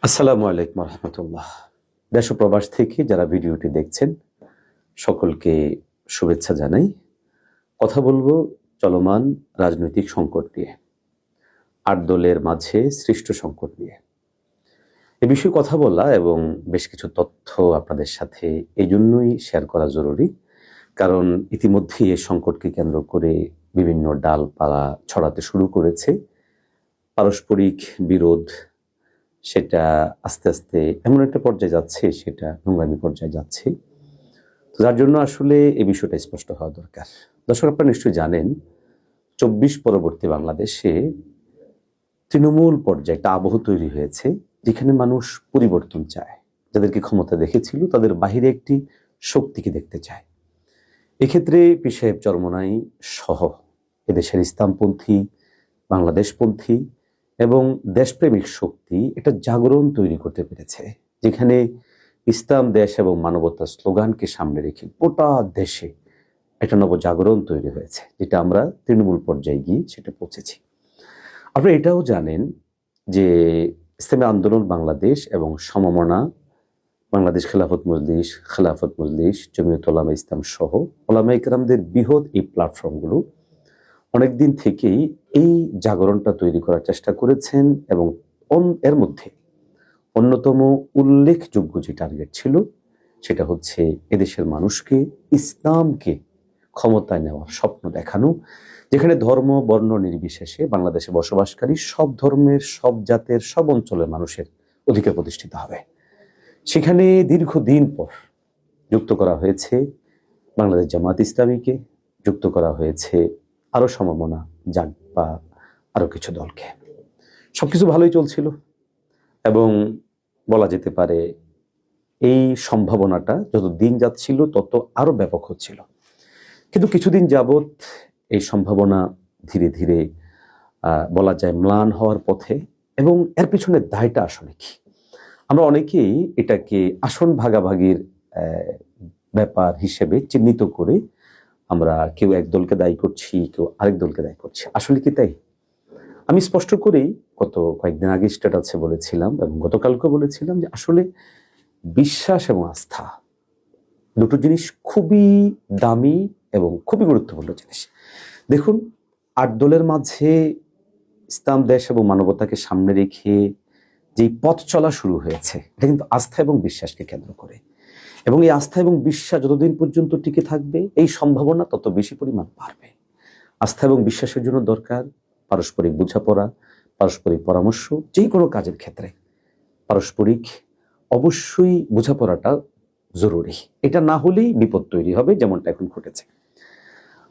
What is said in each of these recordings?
আসসালামু আলাইকুম রহমতুল্লাহ। দেশ ও প্রবাস থেকে যারা ভিডিওটি দেখছেন সকলকে শুভেচ্ছা জানাই। কথা বলবো চলমান রাজনৈতিক সংকট নিয়ে, ৮ দলের মাঝে সৃষ্ট সংকট নিয়ে। এ বিষয়ে কথা বলা এবং বেশ কিছু তথ্য আপনাদের সাথে এই জন্যই শেয়ার করা জরুরি, কারণ ইতিমধ্যেই এই সংকটকে কেন্দ্র করে বিভিন্ন ডালপালা ছড়াতে শুরু করেছে। পারস্পরিক বিরোধ সেটা আস্তে আস্তে এমন একটা পর্যায়ে যাচ্ছে, সেটা নোংরামি পর্যায়ে যাচ্ছে। তো যার জন্য আসলে এই বিষয়টা স্পষ্ট হওয়া দরকার। দর্শক, আপনারা নিশ্চয়ই জানেন ২৪ পরবর্তী বাংলাদেশে তৃণমূল পর্যায়ে একটা আবহ তৈরি হয়েছে, যেখানে মানুষ পরিবর্তন চায়। যাদেরকে ক্ষমতা দেখেছিল তাদের বাহিরে একটি শক্তিকে দেখতে চায়। এক্ষেত্রে পীর সাহেব চরমোনাই সহ এদেশের ইসলামপন্থী, বাংলাদেশপন্থী এবং দেশপ্রেমিক শক্তি একটা জাগরণ তৈরি করতে পেরেছে, যেখানে ইসলাম, দেশ এবং মানবতার স্লোগানকে সামনে রেখে গোটা দেশে একটা নবজাগরণ তৈরি হয়েছে, যেটা আমরা তৃণমূল পর্যায়ে গিয়ে সেটা পৌঁছেছি। আপনারা এটাও জানেন যে ইসলামী আন্দোলন বাংলাদেশ এবং সমমনা বাংলাদেশ খেলাফত মজলিস, জমিয়ত উলামা ইসলাম সহ উলামা ইকরামদের বৃহৎ এই প্ল্যাটফর্মগুলো অনেকদিন থেকেই এই জাগরণটা তৈরি করার চেষ্টা করেছেন, এবং এর মধ্যে অন্যতম উল্লেখযোগ্য যে টার্গেট ছিল সেটা হচ্ছে এদেশের মানুষকে ইসলামকে ক্ষমতায় নেওয়ার স্বপ্ন দেখানো, যেখানে ধর্ম বর্ণ নির্বিশেষে বাংলাদেশে বসবাসকারী সব ধর্মের, সব জাতের, সব অঞ্চলের মানুষের অধিকার প্রতিষ্ঠিত হবে। সেখানে দীর্ঘদিন পর যুক্ত করা হয়েছে বাংলাদেশ জামাত ইসলামীকে, যুক্ত করা হয়েছে আরো সমমনা জাগ বা আরো কিছু দলকে। সবকিছু ভালোই চলছিল এবং বলা যেতে পারে এই সম্ভাবনাটা যত দিন যাচ্ছিল তত আরো ব্যাপক হচ্ছিল। কিন্তু কিছুদিন যাবৎ এই সম্ভাবনা ধীরে ধীরে বলা যায় ম্লান হওয়ার পথে, এবং এর পিছনে দায়টা আসলে কি? আমরা অনেকেই এটাকে আসন ভাগাভাগির ব্যাপার হিসেবে চিহ্নিত করে আমরা কেউ এক দলকে দায়ী করছি, কেউ আরেক দলকে দায়ী করছি। আসলে কি তাই? আমি স্পষ্ট করেই গত কয়েকদিন আগে স্ট্যাটাসে বলেছিলাম এবং গতকালকে বলেছিলাম যে আসলে বিশ্বাস এবং আস্থা দুটো জিনিস খুবই দামি এবং খুবই গুরুত্বপূর্ণ জিনিস। দেখুন, ৮ দলের মাঝে ইসলাম, দেশ এবং মানবতাকে সামনে রেখে যেই পথ চলা শুরু হয়েছে, এটা কিন্তু আস্থা এবং বিশ্বাসকে কেন্দ্র করে, এবং এই আস্থা এবং বিশ্বাস যতদিন পর্যন্ত টিকে থাকবে এই সম্ভাবনা তত বেশি পরিমাণ বাড়বে। আস্থা এবং বিশ্বাসের জন্য দরকার পারস্পরিক বোঝাপড়া, পারস্পরিক পরামর্শ। যে কোনো কাজের ক্ষেত্রে পারস্পরিক অবশ্যই বোঝাপড়াটা জরুরি। এটা না হলেই বিপদ তৈরি হবে, যেমনটা এখন ঘটেছে।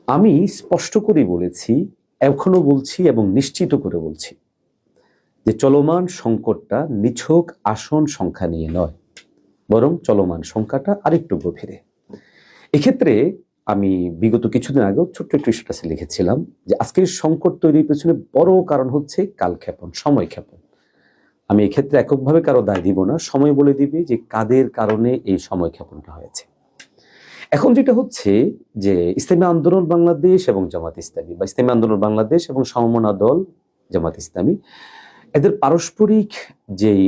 আমি স্পষ্ট করে বলেছি, এখনো বলছি এবং নিশ্চিত করে বলছি যে চলমান সংকটটা নিছক আসন সংখ্যা নিয়ে নয়, বরং চলমান সংখ্যাটা আরেকটু গভীরে। এক্ষেত্রে আমি বিগত কিছুদিন আগেও ছোট্ট একটু স্ট্যাটাসে লিখেছিলাম যে আজকের সংকট তৈরির পেছনে বড় কারণ হচ্ছে কালক্ষেপণ, সময় ক্ষেপণ। আমি এক্ষেত্রে এককভাবে কারো দায় দিব না, সময় বলে দিবে যে কাদের কারণে এই সময় ক্ষেপণটা হয়েছে। এখন যেটা হচ্ছে যে ইসলামী আন্দোলন বাংলাদেশ এবং জামাত ইসলামী, বা ইসলামী আন্দোলন বাংলাদেশ এবং সমমনা দল জামাত ইসলামী, এদের পারস্পরিক যেই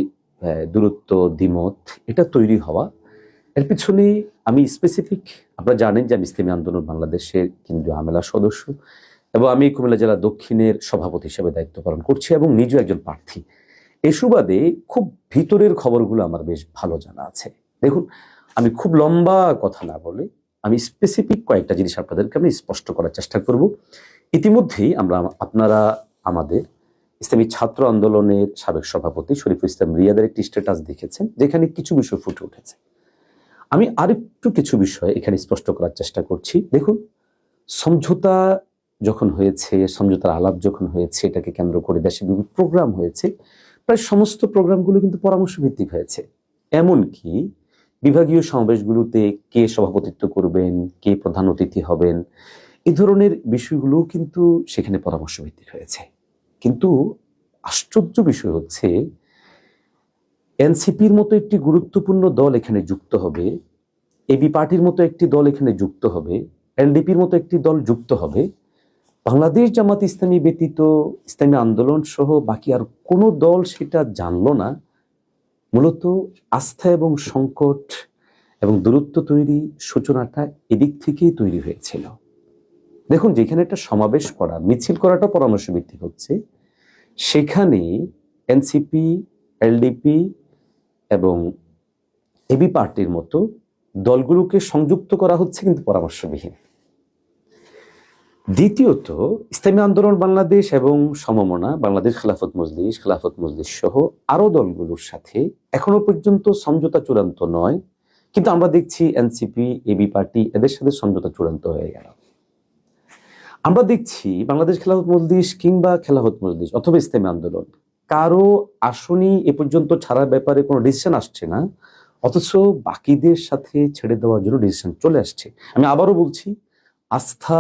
দূরত্ব, দ্বিমত, এটা তৈরি হওয়া, এর পিছনে আমি স্পেসিফিক, আপনারা জানেন যে আমি ইসলামী আন্দোলন বাংলাদেশের কেন্দ্রীয় আমেলার সদস্য, এবং আমি কুমিল্লা জেলা দক্ষিণের সভাপতি হিসেবে দায়িত্ব পালন করছি এবং নিজেও একজন প্রার্থী। এই সুবাদে খুব ভিতরের খবরগুলো আমার বেশ ভালো জানা আছে। দেখুন, আমি খুব লম্বা কথা না বলে আমি স্পেসিফিক কয়েকটা জিনিস আপনাদেরকে আমি স্পষ্ট করার চেষ্টা করব। ইতিমধ্যেই আপনারা আমাদের ইসলামী ছাত্র আন্দোলনের সাবেক সভাপতি শরীফুল ইসলাম রিয়াদের একটি স্ট্যাটাস দেখেছেন, যেখানে কিছু বিষয় ফুটে উঠেছে। আমি আরেকটু কিছু বিষয় এখানে স্পষ্ট করার চেষ্টা করছি। দেখুন, সমঝোতা যখন হয়েছে, সমঝোতার আলাপ যখন হয়েছে, এটাকে কেন্দ্র করে দেশে বিভিন্ন প্রোগ্রাম হয়েছে, প্রায় সমস্ত প্রোগ্রামগুলো কিন্তু পরামর্শ ভিত্তিক হয়েছে। এমনকি বিভাগীয় সমাবেশগুলোতে কে সভাপতিত্ব করবেন, কে প্রধান অতিথি হবেন, এই ধরনের বিষয়গুলো কিন্তু সেখানে পরামর্শ ভিত্তিক হয়েছে। কিন্তু আশ্চর্য বিষয় হচ্ছে এনসিপির মতো একটি গুরুত্বপূর্ণ দল এখানে যুক্ত হবে, এবি পার্টির মতো একটি দল এখানে যুক্ত হবে, এলডিপির মতো একটি দল যুক্ত হবে, বাংলাদেশ জামাত ইসলামী ব্যতীত ইসলামী আন্দোলন সহ বাকি আর কোনো দল সেটা জানলো না মূলত আস্থা এবং সংকট এবং দূরত্ব তৈরি সূচনাটা এদিক থেকেই তৈরি হয়েছিল। দেখুন, যেখানে একটা সমাবেশ করা, মিছিল করাটা পরামর্শ ভিত্তিক হচ্ছে, সেখানে এনসিপি, এলডিপি এবং এবি পার্টির মতো দলগুলোকে সংযুক্ত করা হচ্ছে কিন্তু পরামর্শবিহীন। দ্বিতীয়ত, ইসলামী আন্দোলন বাংলাদেশ এবং সমমনা বাংলাদেশ খেলাফত মজলিস সহ আরো দলগুলোর সাথে এখনো পর্যন্ত সমঝোতা চূড়ান্ত নয়, কিন্তু আমরা দেখছি এনসিপি, এবি পার্টি এদের সাথে সমঝোতা চূড়ান্ত হয়ে গেল। আমরা দেখছি বাংলাদেশ খেলাফত মজলিস কিংবা খেলাফত মজলিস অথবা ইসলামী আন্দোলন কারো আসনই এ পর্যন্ত ছাড়ার ব্যাপারে কোনো ডিসিশন আসছে না, অথচ বাকিদের সাথে ছেড়ে দেওয়ার জন্য ডিসিশন চলে আসছে। আমি আবারও বলছি, আস্থা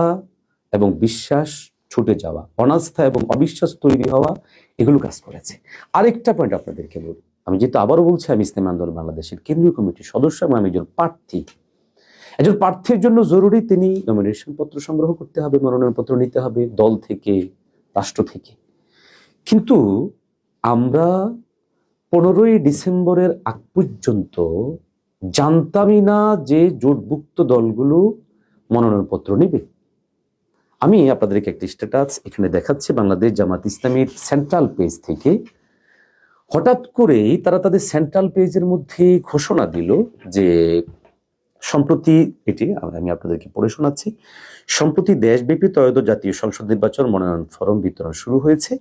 এবং বিশ্বাস ছুটে যাওয়া, অনাস্থা এবং অবিশ্বাস তৈরি হওয়া, এগুলো কাজ করেছে। আরেকটা পয়েন্ট আপনাদেরকে বলি, আমি যেহেতু আবারও বলছি, আমি ইসলামী আন্দোলন বাংলাদেশের কেন্দ্রীয় কমিটির সদস্য এবং আমি একজন প্রার্থী। একজন প্রার্থীর জন্য জরুরি তিনি নমিনেশন পত্র সংগ্রহ করতে হবে, মনোনয়ন পত্র নিতে হবে দল থেকে, রাষ্ট্র থেকে। কিন্তু আমরা 15ই ডিসেম্বরের আগ পর্যন্ত জানতামই না যে জোটভুক্ত দলগুলো মনোনয়ন পত্র নেবে। আমি আপনাদেরকে একটি স্ট্যাটাস এখানে দেখাচ্ছি বাংলাদেশ জামাত ইসলামীর সেন্ট্রাল পেজ থেকে। হঠাৎ করেই তারা তাদের সেন্ট্রাল পেজের মধ্যে ঘোষণা দিল যে সম্প্রতি, এটি আমি আপনাদেরকে পড়ে শোনাচ্ছি, সম্প্রতি দেশব্যাপী ত্রয়োদশ জাতীয় সংসদ নির্বাচন মনোনয়ন ফরম বিতরণ শুরু হয়েছে।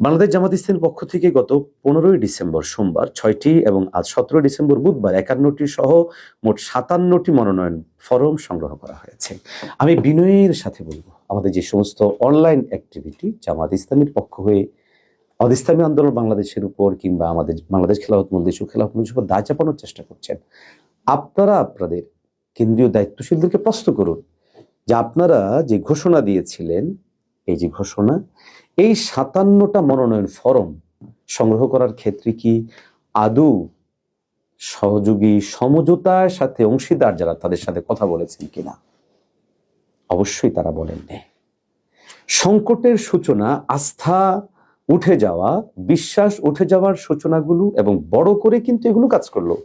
বাংলাদেশ জামাত ইসলামীর পক্ষ থেকে গত 15ই ডিসেম্বর সোমবার 6টি এবং আজ 17 ডিসেম্বর বুধবার 51টি সহ মোট 57টি মনোনয়ন ফরম সংগ্রহ করা হয়েছে। আমি বিনয়ের সাথে বলবো, আমাদের যে সমস্ত অনলাইন অ্যাক্টিভিটি জামাত ইসলামীর পক্ষ হয়ে ইসলামী আন্দোলন বাংলাদেশের উপর কিংবা আমাদের বাংলাদেশ খেলাফত মজলিস ও খেলাফত মজলিসের উপর দায় চাপানোর চেষ্টা করছেন, আপনারা আপনাদের কেন্দ্রীয় দায়িত্বশীলদেরকে প্রশ্ন করুন যে আপনারা যে ঘোষণা দিয়েছিলেন, এই যে ঘোষণা, এই 57টা মনোনয়ন ফরম সংগ্রহ করার ক্ষেত্রে কি আদৌ সহযোগী সমঝোতার সাথে অংশীদার যারা তাদের সাথে কথা বলেছেন কিনা? অবশ্যই তারা বলেননি। সংকটের সূচনা, আস্থা উঠে যাওয়া, বিশ্বাস উঠে যাওয়ার সূচনাগুলো এবং বড় করে কিন্তু এগুলো কাজ করলো।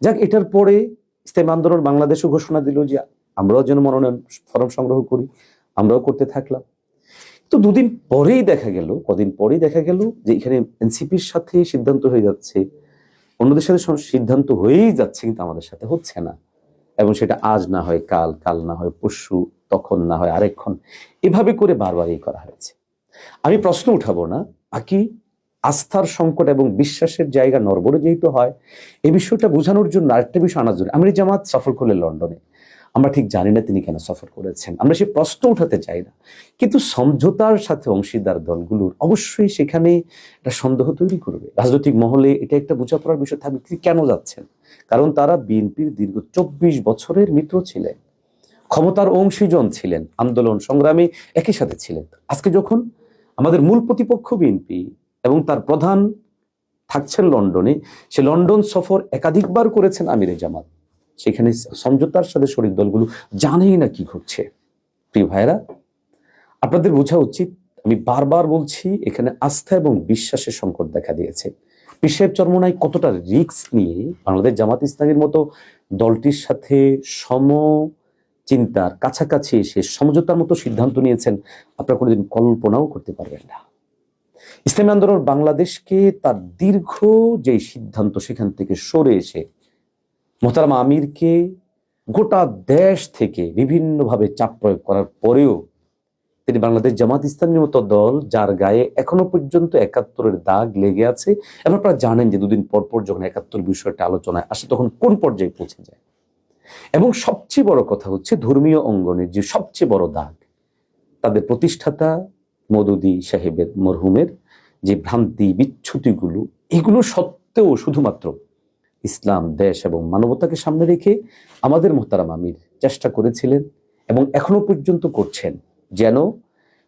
যাক, এটার পরে ইসলামী আন্দোলন বাংলাদেশও ঘোষণা দিল যে আমরাও যেন মনোনয়ন ফরম সংগ্রহ করি, আমরাও করতে থাকলাম। তো কদিন পরেই দেখা গেল যে এখানে এনসিপির সাথে সিদ্ধান্ত হয়ে যাচ্ছে, অন্যদের সাথে সিদ্ধান্ত হয়েই যাচ্ছে, কিন্তু আমাদের সাথে হচ্ছে না। এবং সেটা আজ না হয় কাল, কাল না হয় পরশু, তখন না হয় আরেকক্ষণ, এভাবে করে বারবারই করা হয়েছে। আমি প্রশ্ন উঠাবো না, বাকি আস্থার সংকট এবং বিশ্বাসের জায়গা নড়বড়ে যেহেতু হয়, এই বিষয়টা বোঝানোর জন্য আরেকটা বিষয় আনার জন্য আমির জামাত সফর করলেন লন্ডনে। আমরা ঠিক জানি না তিনি কেন সফর করেছেন, আমরা সে প্রশ্ন উঠাতে চাই না, কিন্তু সমঝোতার সাথে অংশীদার দলগুলোর অবশ্যই সেখানে একটা সন্দেহ তৈরি করবে। রাজনৈতিক মহলে এটা একটা বোঝাপড়ার বিষয় থাকবে, তিনি কেন যাচ্ছেন। কারণ তারা বিএনপির দীর্ঘ 24 বছরের মিত্র ছিলেন, ক্ষমতার অংশীজন ছিলেন, আন্দোলন সংগ্রামে একই সাথে ছিলেন। আজকে যখন আমাদের মূল প্রতিপক্ষ বিএনপি এবং তার প্রধান থাকছেন লন্ডনে, সে লন্ডন সফর একাধিকবার করেছেন আমিরে জামাত, সেখানে সমঝোতার সাথে শরিক দলগুলো জানেই না কি ঘটছে। প্রিয় ভাইরা, আপনাদের বোঝা উচিত, আমি বারবার বলছি, এখানে আস্থা এবং বিশ্বাসের সংকট দেখা দিয়েছে। পীর সাহেব চরমোনাই কতটা রিস্ক নিয়ে বাংলাদেশ জামাত ইসলামীর মতো দলটির সাথে চিন্তার কাছাকাছি এসে সমঝোতার মতো সিদ্ধান্ত নিয়েছেন, আপনারা কোনোদিন কল্পনাও করতে পারবেন না। ইসলামী আন্দোলন বাংলাদেশকে তার দীর্ঘ যে সিদ্ধান্ত, সেখান থেকে সরে এসে মোহতারাম আমিরকে গোটা দেশ থেকে বিভিন্নভাবে চাপ প্রয়োগ করার পরেও তিনি বাংলাদেশ জামাত ইসলামীর মতো দল, যার গায়ে এখনো পর্যন্ত 71-এর দাগ লেগে আছে, এবং আপনারা জানেন যে দুদিন পর পর যখন 71 বিষয়টা আলোচনায় আসে তখন কোন পর্যায়ে পৌঁছে যায়। এবং সবচেয়ে বড় কথা হচ্ছে, ধর্মীয় অঙ্গনের যে সবচেয়ে বড় দাগ, তাদের প্রতিষ্ঠাতা মওদুদী সাহেবের, মরহুমের যে ভ্রান্তি বিচ্ছুতিগুলো, এগুলো সত্ত্বেও শুধুমাত্র ইসলাম, দেশ এবং মানবতাকে সামনে রেখে আমাদের মোহতারাম আমির চেষ্টা করেছিলেন এবং এখনো পর্যন্ত করছেন, যেন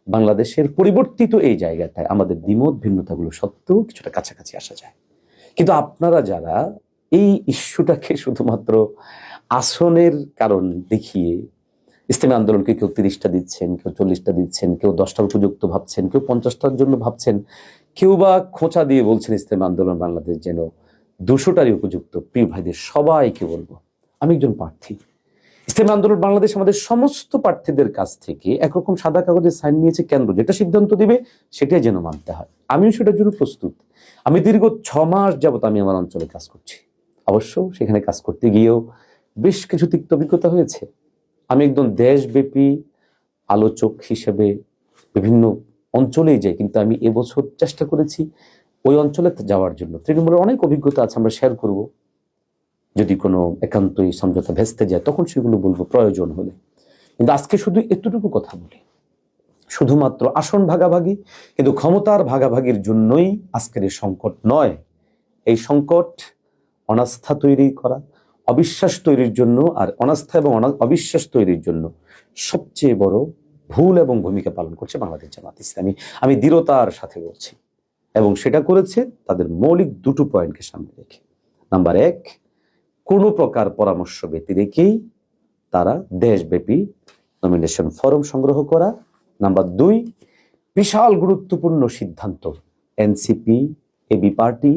বাংলাদেশের পরিবর্তিত এই জায়গাটায় আমাদের দ্বিমত ভিন্নতাগুলো সত্ত্বেও কিছুটা কাছাকাছি আসা যায়। কিন্তু আপনারা যারা এই ইস্যুটাকে শুধুমাত্র আসনের কারণ দেখিয়ে ইসলামী আন্দোলনকে কেউ 30টা দিচ্ছেন, কেউ 40টা দিচ্ছেন, কেউ 10টার উপযুক্ত ভাবছেন, কেউ 50টার জন্য ভাবছেন, কেউ বা খোঁচা দিয়ে বলছেন ইসলামী আন্দোলন বাংলাদেশ যেন 200টারই উপযুক্ত প্রিয় ভাইদের সবাইকে বলবো, আমি একজন প্রার্থী, ইসলামী আন্দোলন বাংলাদেশ আমাদের সমস্ত প্রার্থীদের কাছ থেকে একরকম সাদা কাগজে সাইন নিয়েছে, কেন্দ্র যেটা সিদ্ধান্ত দিবে সেটাই যেন মানতে হয়। আমিও সেটার জন্য প্রস্তুত। আমি দীর্ঘ 6 মাস যাবত আমি আমার অঞ্চলে কাজ করছি। অবশ্য সেখানে কাজ করতে গিয়েও বেশ কিছু তিক্ত অভিজ্ঞতা হয়েছে। আমি একদম দেশব্যাপী আলোচক হিসেবে বিভিন্ন অঞ্চলেই যাই, কিন্তু আমি এবছর চেষ্টা করেছি ওই অঞ্চলে যাওয়ার জন্য। তৃণমূলের অনেক অভিজ্ঞতা আছে, আমরা শেয়ার করব। যদি কোনো একান্তই সমঝোতা ভেস্তে যায় তখন সেগুলো বলবো প্রয়োজন হলে। কিন্তু আজকে শুধু এতটুকু কথা বলি, শুধুমাত্র আসন ভাগাভাগি, কিন্তু ক্ষমতার ভাগাভাগির জন্যই আজকের এই সংকট নয়। এই সংকট অনাস্থা তৈরি করা, অবিশ্বাস তৈরির জন্য, আর অনাস্থা এবং অবিশ্বাস তৈরির জন্য সবচেয়ে বড় ভুল এবং ভূমিকা পালন করছে বাংলাদেশ জামাত ইসলামী। আমি দৃঢ়তার সাথে বলছি, এবং সেটা করেছে তাদের মৌলিক দুটো পয়েন্টকে সামনে রেখে। নাম্বার 1, কোনো প্রকার পরামর্শ ব্যতি রেখেই তারা দেশব্যাপী নমিনেশন ফরম সংগ্রহ করা। নাম্বার 2, বিশাল গুরুত্বপূর্ণ সিদ্ধান্ত এনসিপি, এবি পার্টি,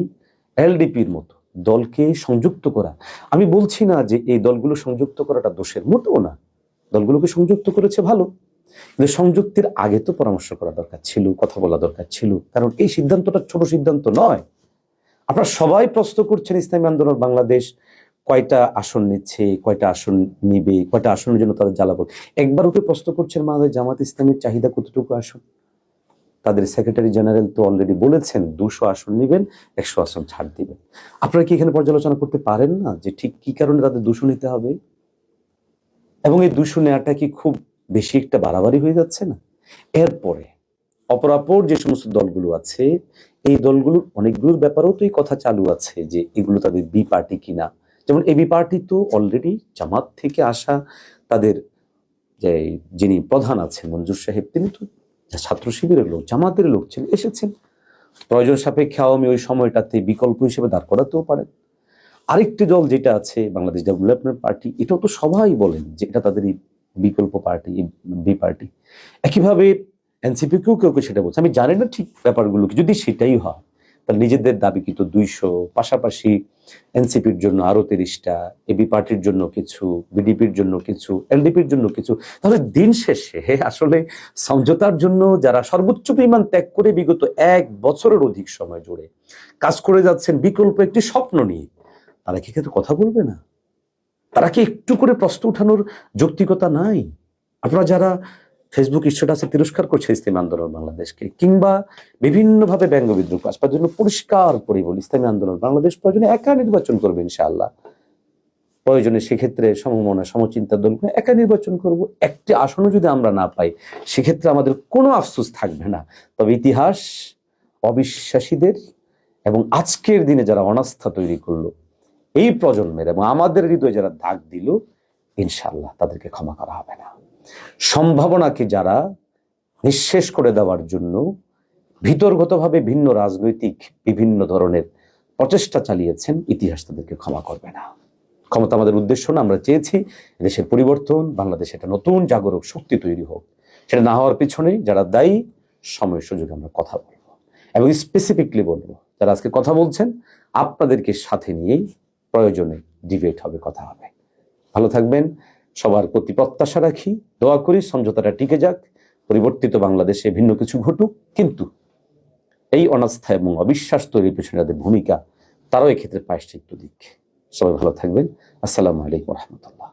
এলডিপির মতো দলকে সংযুক্ত করা। আমি বলছি না যে এই দলগুলো সংযুক্ত করাটা দোষের, মোটেও না। দলগুলোকে সংযুক্ত করেছে ভালো, কিন্তু সংযুক্তির আগে তো পরামর্শ করা দরকার ছিল, কথা বলা দরকার ছিল, কারণ এই সিদ্ধান্তটা ছোট সিদ্ধান্ত নয়। আপনারা সবাই প্রশ্ন করছেন ইসলামী আন্দোলন বাংলাদেশ কয়টা আসন নিচ্ছে, কয়টা আসন নিবে, কয়টা আসনের জন্য তাদের জ্বালাবো। একবার ওকে প্রশ্ন করছেন বাংলাদেশ জামাত ইসলামের চাহিদা কতটুকু আসন। তাদের সেক্রেটারি জেনারেল তো অলরেডি বলেছেন 200 আসন নিবেন, 100 আসন ছাড় দিবেন। আপনারা কি এখানে পর্যালোচনা করতে পারেন না যে ঠিক কি কারণে তাদের 200 নিতে হবে, এবং এই 200 নেওয়াটা কি খুব বেশি একটা বাড়াবাড়ি হয়ে যাচ্ছে না? এরপরে অপরাপর যে সমস্ত দলগুলো আছে, এই দলগুলোর অনেকগুলোর ব্যাপারেও তো এই কথা চালু আছে যে এগুলো তাদের বি পার্টি কিনা। যেমন এবি পার্টি তো অলরেডি জামাত থেকে আসা তাদের যে যিনি প্রধান আছেন মঞ্জুর সাহেব, তিনি তো ছাত্র শিবিরের লোক, জামাতের লোক ছিলেন, এসেছেন। প্রয়োজন সাপেক্ষে আওয়ামী ওই সময়টাতে বিকল্প হিসেবে দাঁড় করাতেও পারেন। আরেকটি দল যেটা আছে বাংলাদেশ ডেভেলপমেন্ট পার্টি, এটাও তো সবাই বলেন যে এটা তাদের বিকল্প পার্টি, বি পার্টি। একইভাবে এনসিপি কেউ কেউ সেটা বলছে। আমি জানি না ঠিক ব্যাপারগুলো কি, যদি সেটাই হয় তাহলে নিজেদের দাবি কিন্তু 200, পাশাপাশি এনসিপির জন্য আরো 30টা, এবি পার্টির জন্য কিছু, বিডিপির জন্য কিছু, এলডিপির জন্য কিছু। তাহলে দিন শেষে আসলে সমঝোতার জন্য যারা সর্বোচ্চ পরিমাণ ত্যাগ করে বিগত 1 বছরের অধিক সময় জুড়ে কাজ করে যাচ্ছেন বিকল্প একটি স্বপ্ন নিয়ে, তারা কি কিন্তু কথা বলবে না? তারা কি একটু করে প্রশ্ন উঠানোর যৌক্তিকতা নাই? আপনারা যারা ফেসবুক স্ট্যাটাসে তিরস্কার করছে ইসলামী আন্দোলন বাংলাদেশকে, কিংবা বিভিন্নভাবে ব্যঙ্গ বিদ্রুপ আসবার জন্য, পরিষ্কার করে বলি, ইসলামী আন্দোলন বাংলাদেশ প্রয়োজনে একা নির্বাচন করবে ইনশাআল্লাহ। প্রয়োজনে সেক্ষেত্রে সমমনা সমচিন্তা দল একা নির্বাচন করব। একটি আসনও যদি আমরা না পাই সেক্ষেত্রে আমাদের কোনো আফসোস থাকবে না। তবে ইতিহাস অবিশ্বাসীদের এবং আজকের দিনে যারা অনাস্থা তৈরি করলো এই প্রজন্মের এবং আমাদের হৃদয়ে যারা দাগ দিল, ইনশাআল্লাহ তাদেরকে ক্ষমা করা হবে না। সম্ভাবনাকে যারা নিঃশেষ করে দেওয়ার জন্য ভিতরগতভাবে ভিন্ন রাজনৈতিক বিভিন্ন ধরনের প্রচেষ্টা চালিয়েছেন, ইতিহাস তাদেরকে ক্ষমা করবে না। ক্ষমতা আমাদের উদ্দেশ্য না, আমরা চেয়েছি দেশের পরিবর্তন, বাংলাদেশে একটা নতুন জাগরক শক্তি তৈরি হোক। সেটা না হওয়ার পিছনে যারা দায়ী, সময় সুযোগে আমরা কথা বলবো, এবং স্পেসিফিকলি বলবো যারা আজকে কথা বলছেন আপনাদেরকে সাথে নিয়েই প্রয়োজনে ডিবেট হবে, কথা হবে। ভালো থাকবেন, সবার প্রতি প্রত্যাশা রাখি, দোয়া করি সমঝোতাটা টিকে যাক, পরিবর্তিত বাংলাদেশে ভিন্ন কিছু ঘটুক, কিন্তু এই অনাস্থা এবং অবিশ্বাস তৈরির পেছনে তাদের ভূমিকা, তারাও এক্ষেত্রে প্রায়শ্চিত্ত দিক। সবাই ভালো থাকবেন। আসসালামু আলাইকুম রহমতুল্লাহ।